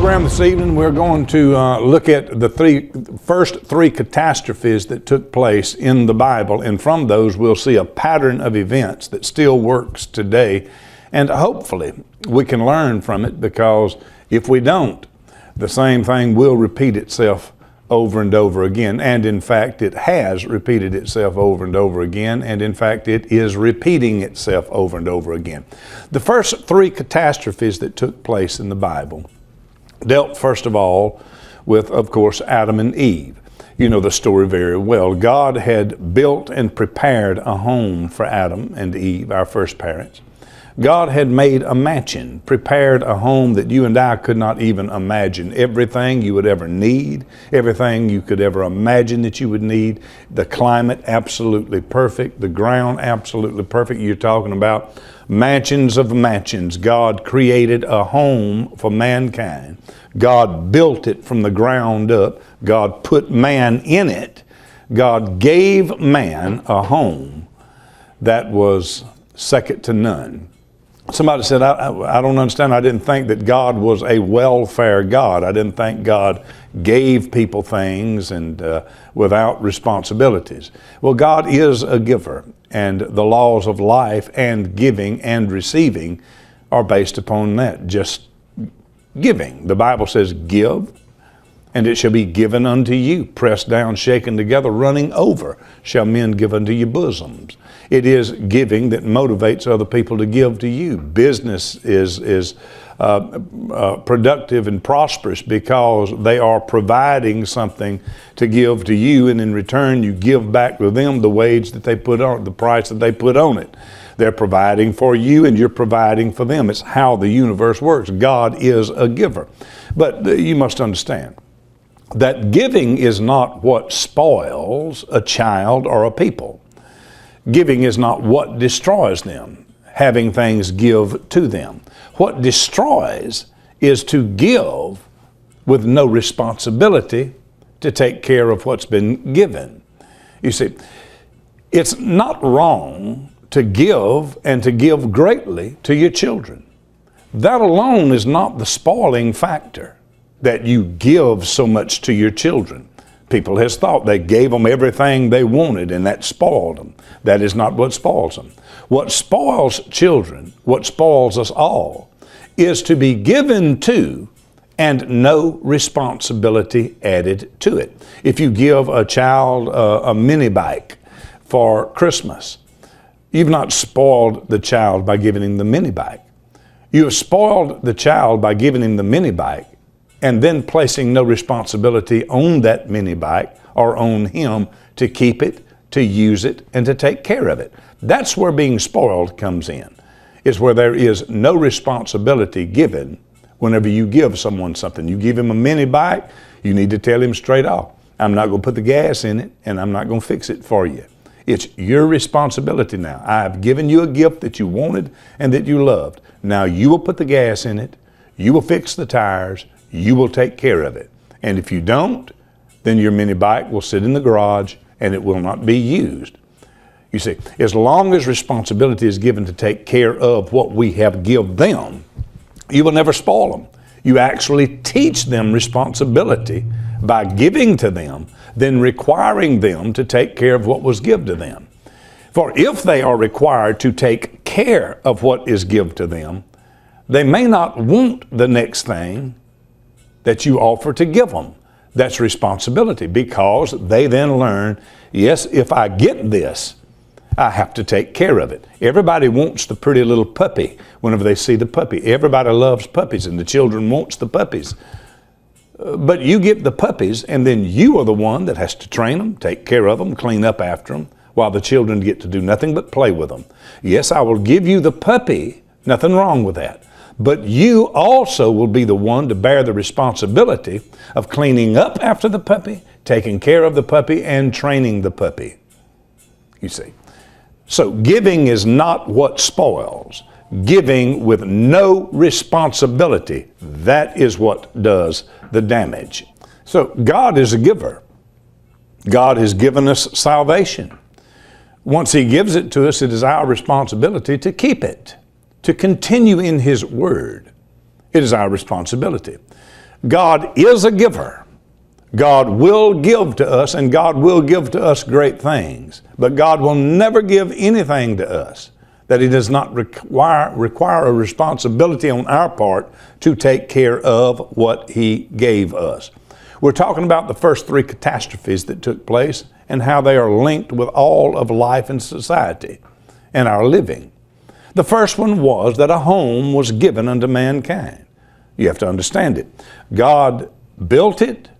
program this evening, we're going to look at the first three catastrophes that took place in the Bible, and from those we'll see a pattern of events that still works today, and hopefully we can learn from it, because if we don't, the same thing will repeat itself over and over again. And in fact, it has repeated itself over and over again. And in fact, it is repeating itself over and over again. The first three catastrophes that took place in the Bible dealt, first of all, with, of course, Adam and Eve. You know the story very well. God had built and prepared a home for Adam and Eve, our first parents. God had made a mansion, prepared a home that you and I could not even imagine. Everything you would ever need, everything you could ever imagine that you would need. The climate absolutely perfect, the ground absolutely perfect. You're talking about mansions of mansions. God created a home for mankind. God built it from the ground up. God put man in it. God gave man a home that was second to none. Somebody said, I don't understand. I didn't think that God was a welfare God. I didn't think God gave people things and without responsibilities. Well, God is a giver, and the laws of life and giving and receiving are based upon that, just giving. The Bible says, give, and it shall be given unto you. Pressed down, shaken together, running over, shall men give unto your bosoms. It is giving that motivates other people to give to you. Business is productive and prosperous because they are providing something to give to you, and in return you give back to them the wage that they put on, the price that they put on it. They're providing for you and you're providing for them. It's how the universe works. God is a giver. But you must understand that giving is not what spoils a child or a people. Giving is not what destroys them, having things give to them. What destroys is to give with no responsibility to take care of what's been given. You see, it's not wrong to give and to give greatly to your children. That alone is not the spoiling factor, that you give so much to your children. People has thought they gave them everything they wanted and that spoiled them. That is not what spoils them. What spoils children, what spoils us all, is to be given to and no responsibility added to it. If you give a child a mini bike for Christmas, you've not spoiled the child by giving him the mini bike. You have spoiled the child by giving him the mini bike and then placing no responsibility on that mini bike or on him to keep it, to use it, and to take care of it. That's where being spoiled comes in, is where there is no responsibility given whenever you give someone something. You give him a mini bike, you need to tell him straight off, I'm not going to put the gas in it and I'm not going to fix it for you. It's your responsibility now. I've given you a gift that you wanted and that you loved. Now you will put the gas in it, you will fix the tires, you will take care of it. And if you don't, then your mini bike will sit in the garage and it will not be used. You see, as long as responsibility is given to take care of what we have give them, you will never spoil them. You actually teach them responsibility by giving to them, then requiring them to take care of what was given to them. For if they are required to take care of what is given to them, they may not want the next thing that you offer to give them. That's responsibility, because they then learn, yes, if I get this, I have to take care of it. Everybody wants the pretty little puppy whenever they see the puppy. Everybody loves puppies and the children wants the puppies. But you get the puppies and then you are the one that has to train them, take care of them, clean up after them, while the children get to do nothing but play with them. Yes, I will give you the puppy, nothing wrong with that. But you also will be the one to bear the responsibility of cleaning up after the puppy, taking care of the puppy, and training the puppy. You see. So giving is not what spoils. Giving with no responsibility, that is what does the damage. So God is a giver. God has given us salvation. Once He gives it to us, it is our responsibility to keep it, to continue in His Word. It is our responsibility. God is a giver. God will give to us, and God will give to us great things. But God will never give anything to us that He does not require a responsibility on our part to take care of what He gave us. We're talking about the first three catastrophes that took place and how they are linked with all of life and society and our living. The first one was that a home was given unto mankind. You have to understand it. God built it.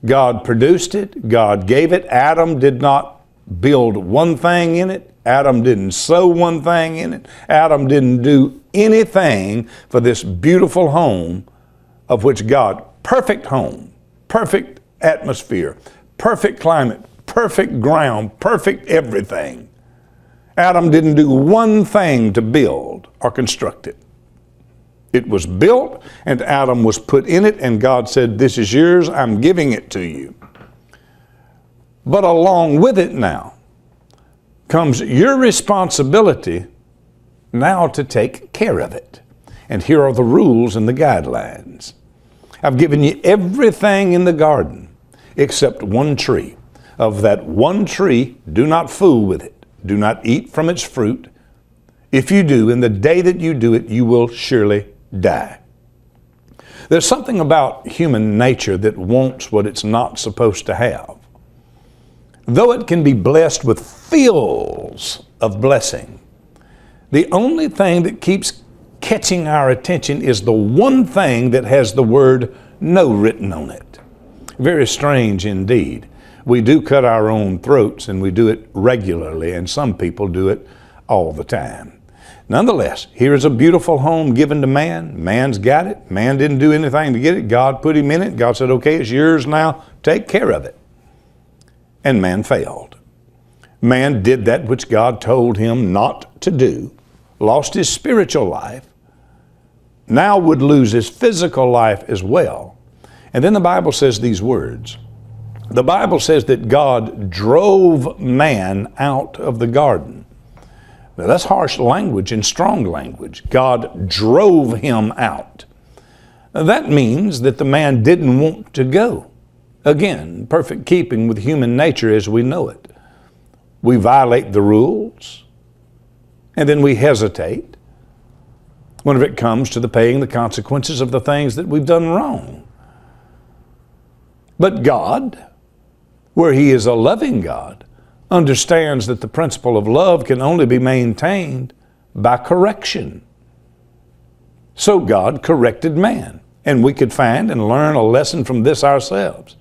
God produced it. God gave it. Adam did not build one thing in it. Adam didn't sow one thing in it. Adam didn't do anything for this beautiful home of which God, perfect home, perfect atmosphere, perfect climate, perfect ground, perfect everything. Adam didn't do one thing to build or construct it. It was built and Adam was put in it, and God said, "This is yours, I'm giving it to you." But along with it now comes your responsibility now to take care of it. And here are the rules and the guidelines. I've given you everything in the garden except one tree. Of that one tree, do not fool with it. Do not eat from its fruit. If you do, in the day that you do it, you will surely die. There's something about human nature that wants what it's not supposed to have. Though it can be blessed with fields of blessing, the only thing that keeps catching our attention is the one thing that has the word no written on it. Very strange indeed. We do cut our own throats, and we do it regularly, and some people do it all the time. Nonetheless, here's a beautiful home given to man. Man's got it. Man didn't do anything to get it. God put him in it. God said, "Okay, it's yours now. Take care of it." And man failed. Man did that which God told him not to do, lost his spiritual life, now would lose his physical life as well. And then the Bible says these words. The Bible says that God drove man out of the garden. Now that's harsh language and strong language. God drove him out. Now that means that the man didn't want to go. Again, perfect keeping with human nature as we know it. We violate the rules, and then we hesitate whenever it comes to the paying the consequences of the things that we've done wrong. But God, where He is a loving God, understands that the principle of love can only be maintained by correction. So God corrected man, and we could find and learn a lesson from this ourselves,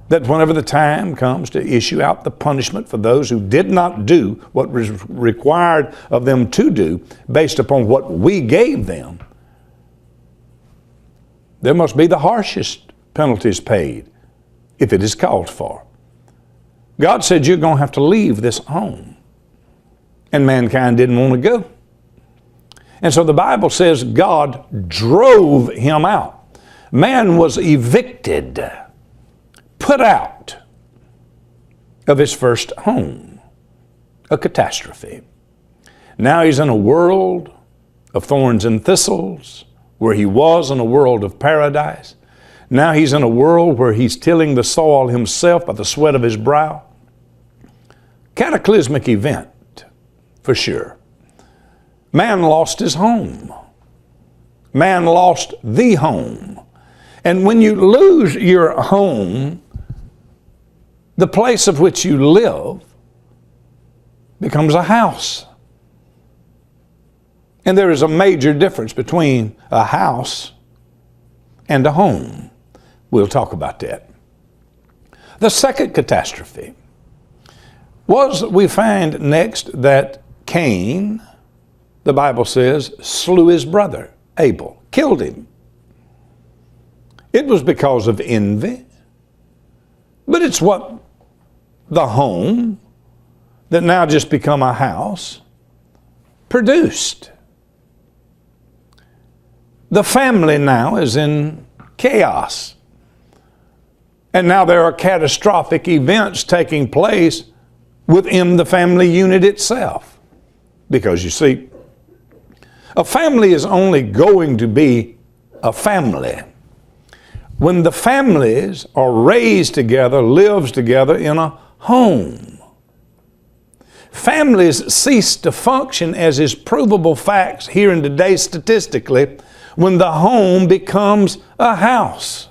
that whenever the time comes to issue out the punishment for those who did not do what was required of them to do based upon what we gave them, there must be the harshest penalties paid if it is called for. God said, "You're going to have to leave this home." And mankind didn't want to go. And so the Bible says God drove him out. Man was evicted, put out of his first home, a catastrophe. Now he's in a world of thorns and thistles, where he was in a world of paradise. Now he's in a world where he's tilling the soil himself by the sweat of his brow. Cataclysmic event, for sure. Man lost his home. Man lost the home. And when you lose your home, the place of which you live becomes a house. And there is a major difference between a house and a home. We'll talk about that. The second catastrophe was, we find next, that Cain, the Bible says, slew his brother Abel, killed him. It was because of envy, but it's what the home that now just become a house produced. The family now is in chaos. And now there are catastrophic events taking place within the family unit itself. Because you see, a family is only going to be a family when the families are raised together, lives together in a home. Families cease to function as is provable facts here and today statistically when the home becomes a house.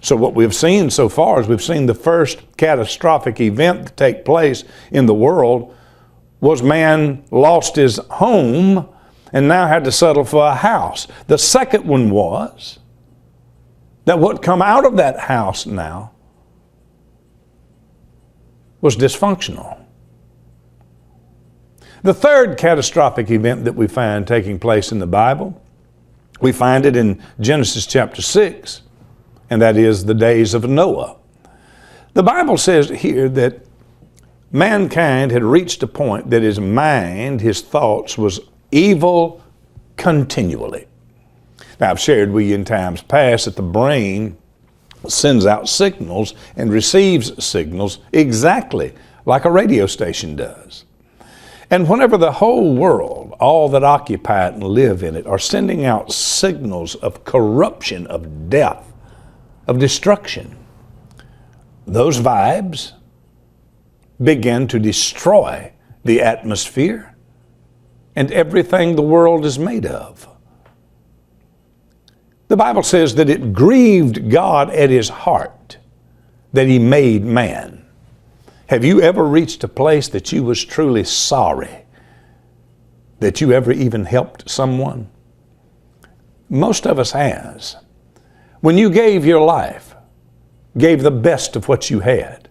So what we've seen so far is we've seen the first catastrophic event take place in the world was man lost his home and now had to settle for a house. The second one was that what come out of that house now was dysfunctional. The third catastrophic event that we find taking place in the Bible, we find it in Genesis chapter 6, and that is the days of Noah. The Bible says here that mankind had reached a point that his mind, his thoughts, was evil continually. Now, I've shared with you in times past that the brain sends out signals and receives signals exactly like a radio station does. And whenever the whole world, all that occupy it and live in it, are sending out signals of corruption, of death, of destruction, those vibes begin to destroy the atmosphere and everything the world is made of. The Bible says that it grieved God at his heart that he made man. Have you ever reached a place that you was truly sorry that you ever even helped someone? Most of us has. When you gave your life, gave the best of what you had,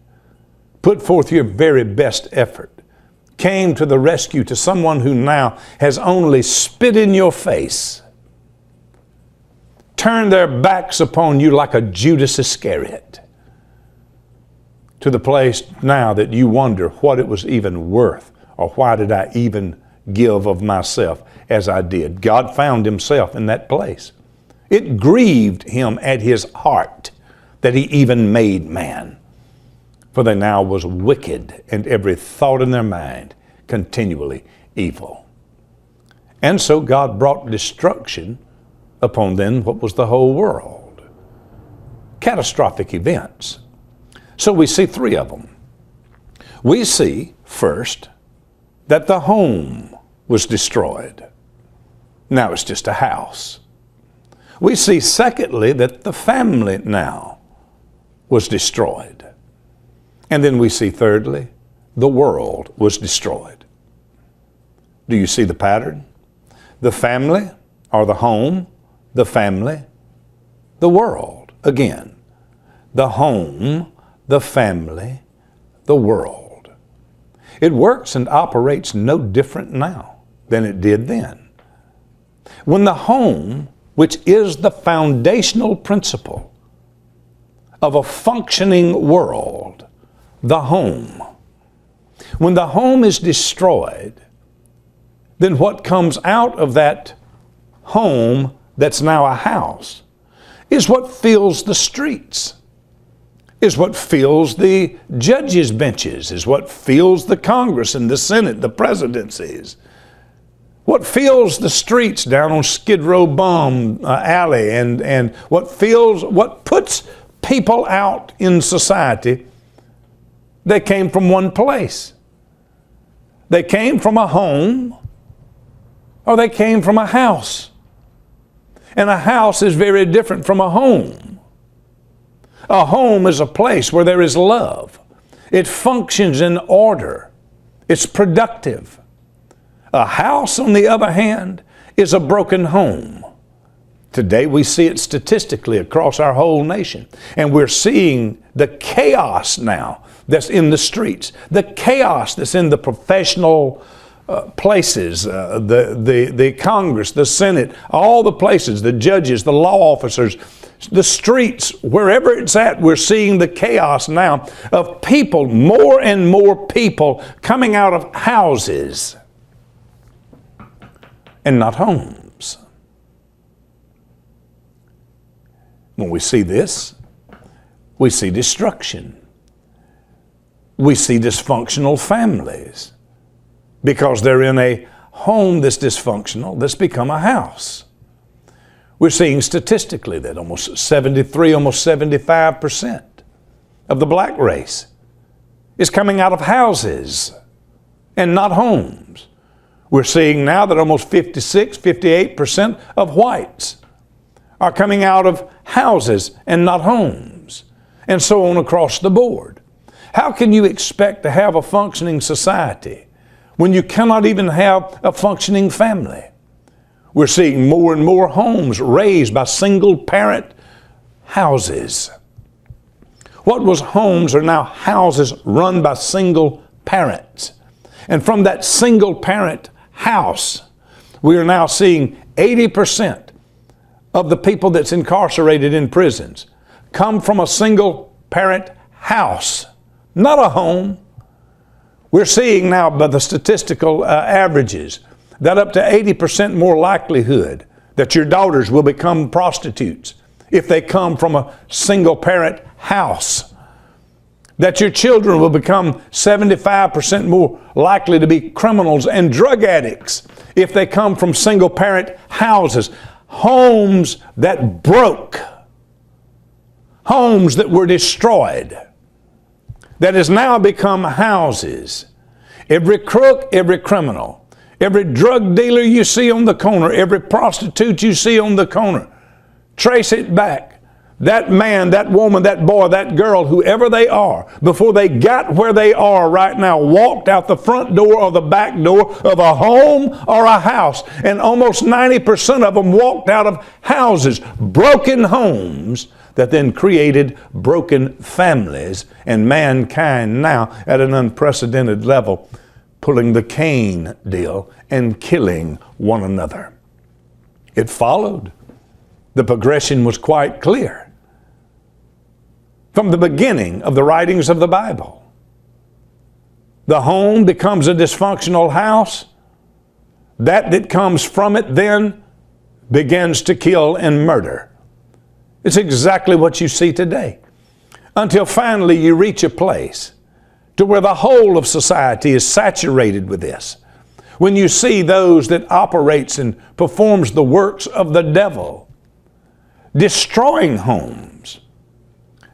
put forth your very best effort, came to the rescue to someone who now has only spit in your face, turned their backs upon you like a Judas Iscariot, to the place now that you wonder what it was even worth, or why did I even give of myself as I did. God found himself in that place. It grieved him at his heart that he even made man, for they now was wicked, and every thought in their mind continually evil. And so God brought destruction upon then what was the whole world. Catastrophic events. So we see three of them. We see, first, that the home was destroyed. Now it's just a house. We see, secondly, that the family now was destroyed. And then we see, thirdly, the world was destroyed. Do you see the pattern? The family, or the home, the family, the world. Again, the home, the family, the world. It works and operates no different now than it did then. When the home, which is the foundational principle of a functioning world, the home, when the home is destroyed, then what comes out of that home that's now a house is what fills the streets, is what fills the judges' benches, is what fills the Congress and the Senate, the presidencies, what fills the streets down on Skid Row Bum Alley, and what puts people out in society. They came from one place. They came from a home, or they came from a house. And a house is very different from a home. A home is a place where there is love. It functions in order. It's productive. A house, on the other hand, is a broken home. Today we see it statistically across our whole nation. And we're seeing the chaos now that's in the streets, the chaos that's in the professional places, the Congress, the Senate, all the places, the judges, the law officers, the streets, wherever it's at, we're seeing the chaos now of people, more and more people coming out of houses and not homes. When we see this, we see destruction. We see dysfunctional families because they're in a home that's dysfunctional that's become a house. We're seeing statistically that almost 73, almost 75% of the black race is coming out of houses and not homes. We're seeing now that almost 56, 58% of whites are coming out of houses and not homes, and so on across the board. How can you expect to have a functioning society when you cannot even have a functioning family? We're seeing more and more homes raised by single-parent houses. What was homes are now houses run by single parents. And from that single-parent house, we are now seeing 80% of the people that's incarcerated in prisons come from a single-parent house, not a home. We're seeing now by the statistical averages that up to 80% more likelihood that your daughters will become prostitutes if they come from a single-parent house. That your children will become 75% more likely to be criminals and drug addicts if they come from single-parent houses. Homes that broke. Homes that were destroyed. That has now become houses. Every crook, every criminal, every drug dealer you see on the corner, every prostitute you see on the corner, trace it back. That man, that woman, that boy, that girl, whoever they are, before they got where they are right now, walked out the front door or the back door of a home or a house. And almost 90% of them walked out of houses, broken homes, that then created broken families, and mankind now at an unprecedented level, pulling the Cain deal and killing one another. It followed. The progression was quite clear from the beginning of the writings of the Bible. The home becomes a dysfunctional house. That comes from it then begins to kill and murder. It's exactly what you see today. Until finally you reach a place to where the whole of society is saturated with this. When you see those that operates and performs the works of the devil, destroying homes,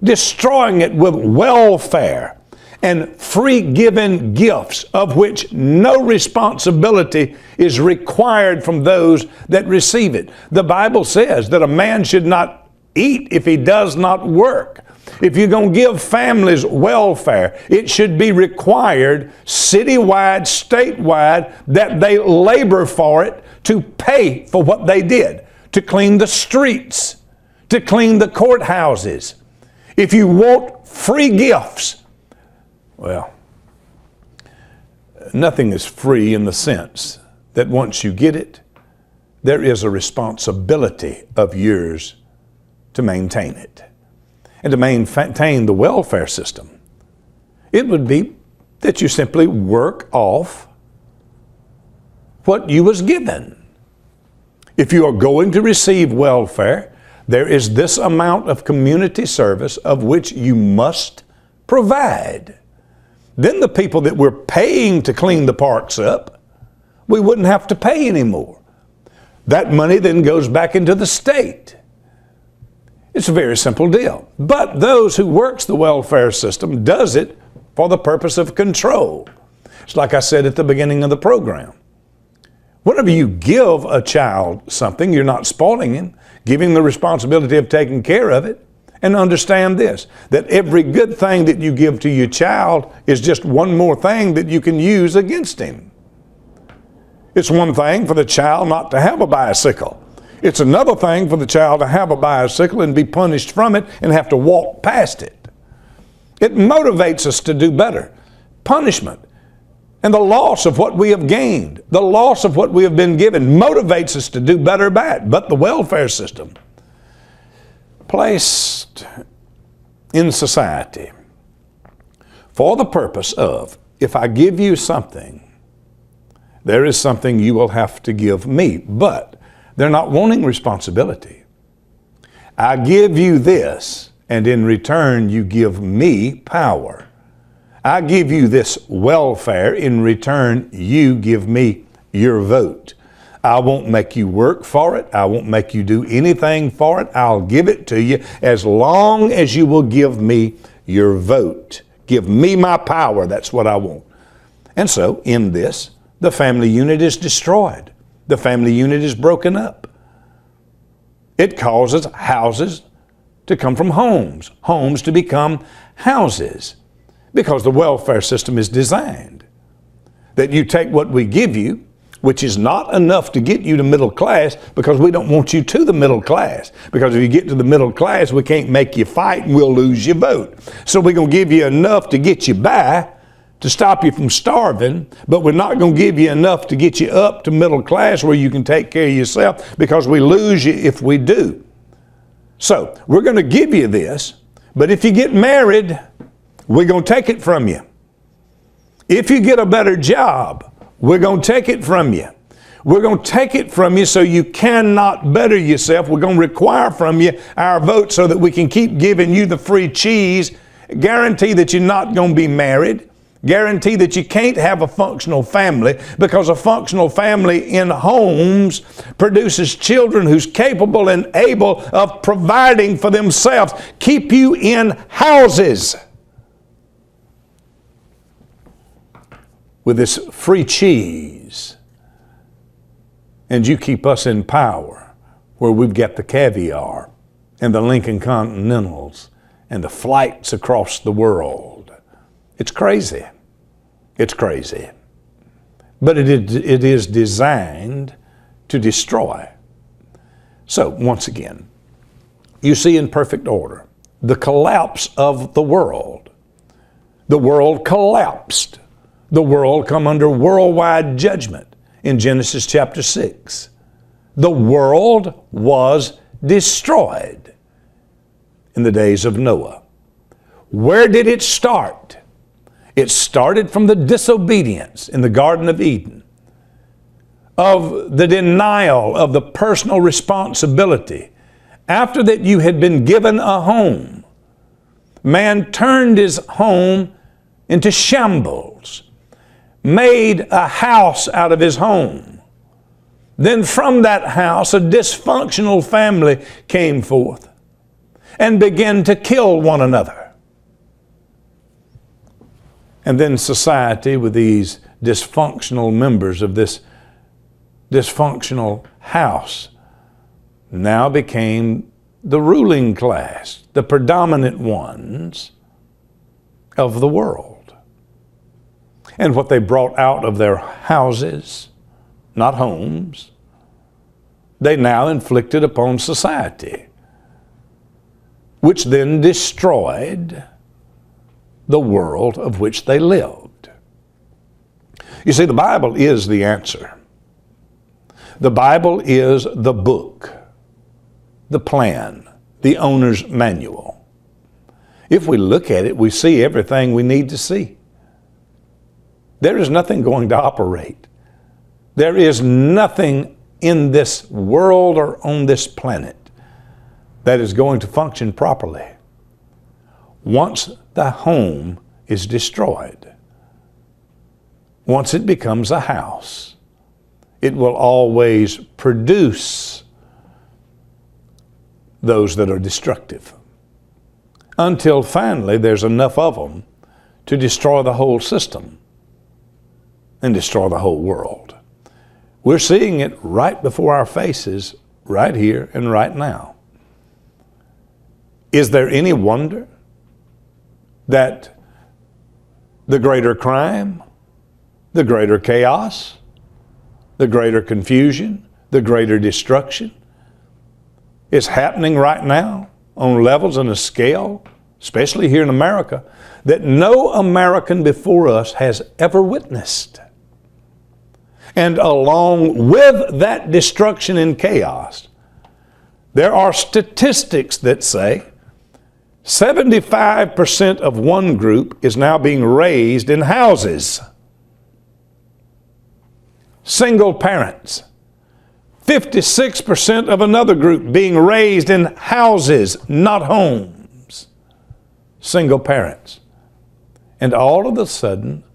destroying it with welfare and free given gifts of which no responsibility is required from those that receive it. The Bible says that a man should not eat if he does not work. If you're going to give families welfare, it should be required citywide, statewide, that they labor for it to pay for what they did, to clean the streets, to clean the courthouses. If you want free gifts, well, nothing is free in the sense that once you get it, there is a responsibility of yours to maintain it. And to maintain the welfare system, it would be that you simply work off what you was given. If you are going to receive welfare, there is this amount of community service of which you must provide. Then the people that we're paying to clean the parks up, we wouldn't have to pay anymore. That money then goes back into the state. It's a very simple deal. But those who works the welfare system does it for the purpose of control. It's like I said at the beginning of the program. Whenever you give a child something, you're not spoiling him, giving the responsibility of taking care of it. And understand this, that every good thing that you give to your child is just one more thing that you can use against him. It's one thing for the child not to have a bicycle. It's another thing for the child to have a bicycle and be punished from it and have to walk past it. It motivates us to do better. Punishment and the loss of what we have gained, the loss of what we have been given, motivates us to do better bad. But the welfare system, placed in society for the purpose of, if I give you something, there is something you will have to give me. But they're not wanting responsibility. I give you this, and in return you give me power. I give you this welfare, in return you give me your vote. I won't make you work for it. I won't make you do anything for it. I'll give it to you as long as you will give me your vote. Give me my power. That's what I want. And so in this, the family unit is destroyed. The family unit is broken up. It causes houses to come from homes, homes to become houses, because the welfare system is designed that you take what we give you, which is not enough to get you to middle class, because we don't want you to the middle class. Because if you get to the middle class, we can't make you fight and we'll lose your vote. So we're going to give you enough to get you by, to stop you from starving, but we're not going to give you enough to get you up to middle class where you can take care of yourself, because we lose you if we do. So we're going to give you this, but if you get married, we're going to take it from you. If you get a better job, we're going to take it from you. We're going to take it from you so you cannot better yourself. We're going to require from you our vote so that we can keep giving you the free cheese, guarantee that you're not going to be married, guarantee that you can't have a functional family, because a functional family in homes produces children who's capable and able of providing for themselves. Keep you in houses with this free cheese, and you keep us in power where we've got the caviar and the Lincoln Continentals and the flights across the world. It's crazy. It's crazy. But it is designed to destroy. So, once again, you see in perfect order the collapse of the world. The world collapsed. The world come under worldwide judgment in Genesis chapter 6. The world was destroyed in the days of Noah. Where did it start? It started from the disobedience in the Garden of Eden, of the denial of the personal responsibility. After that you had been given a home, man turned his home into shambles, made a house out of his home. Then from that house, a dysfunctional family came forth and began to kill one another. And then society, with these dysfunctional members of this dysfunctional house, now became the ruling class, the predominant ones of the world. And what they brought out of their houses, not homes, they now inflicted upon society, which then destroyed the world of which they lived. You see, the Bible is the answer. The Bible is the book, the plan, the owner's manual. If we look at it, we see everything we need to see. There is nothing going to operate. There is nothing in this world or on this planet that is going to function properly once the home is destroyed. Once it becomes a house, it will always produce those that are destructive, until finally there's enough of them to destroy the whole system and destroy the whole world. We're seeing it right before our faces, right here and right now. Is there any wonder that the greater crime, the greater chaos, the greater confusion, the greater destruction is happening right now on levels and a scale, especially here in America, that no American before us has ever witnessed? And along with that destruction and chaos, there are statistics that say 75% of one group is now being raised in houses. Single parents. 56% of another group being raised in houses, not homes. Single parents. And all of a sudden,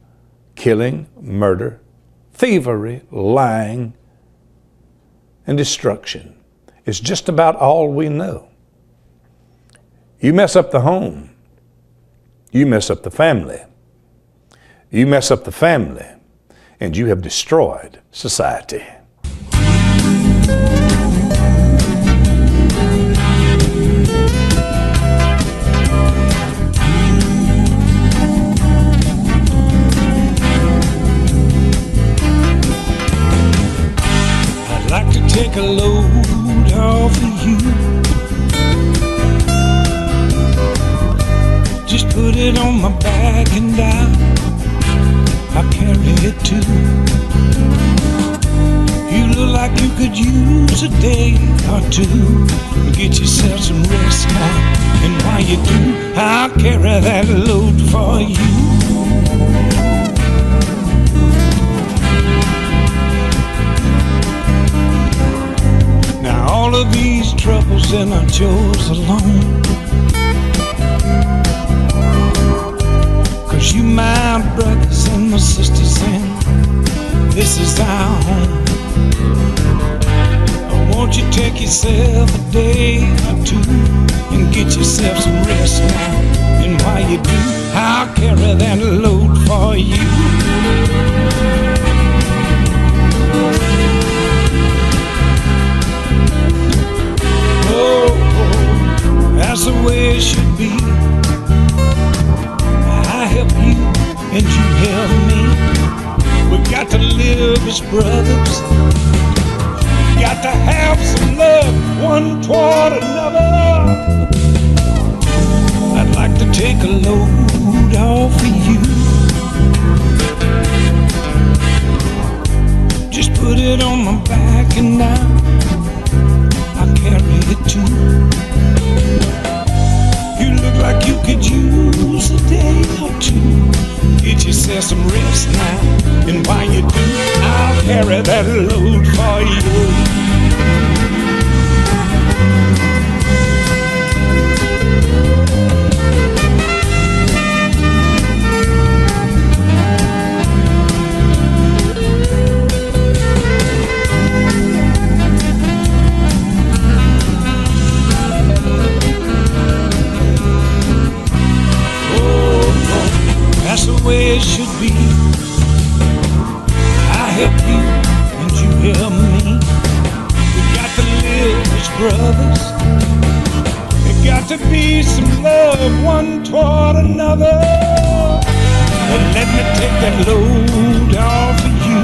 killing, murder, thievery, lying, and destruction. It's just about all we know. You mess up the home, you mess up the family. You mess up the family, and you have destroyed society. I'd like to take a load off of you. Just put it on my back and I'll carry it too. You look like you could use a day or two. Get yourself some rest now, and while you do, I'll carry that load for you. Now all of these troubles, they're not yours alone. You my brothers and my sisters, and this is our home. Won't you take yourself a day or two and get yourself some rest now? And while you do, I'll carry that load for you. Oh, that's the way it should be. I help you and you help me. We got to live as brothers. Got to have some love one toward another. I'd like to take a load off of you. Just put it on my back and I'll carry it too. You look like you could use a day or two. Get yourself some rest now, and while you do, I'll carry that load for you. That's the way it should be. I help you and you help me. We got to live as brothers. There got to be some love one toward another. But let me take that load off of you.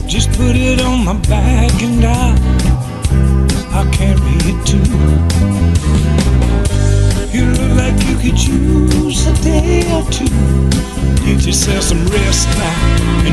Just put it on my back and I'll carry it too. You look like you could use a day or two. Get yourself some rest now.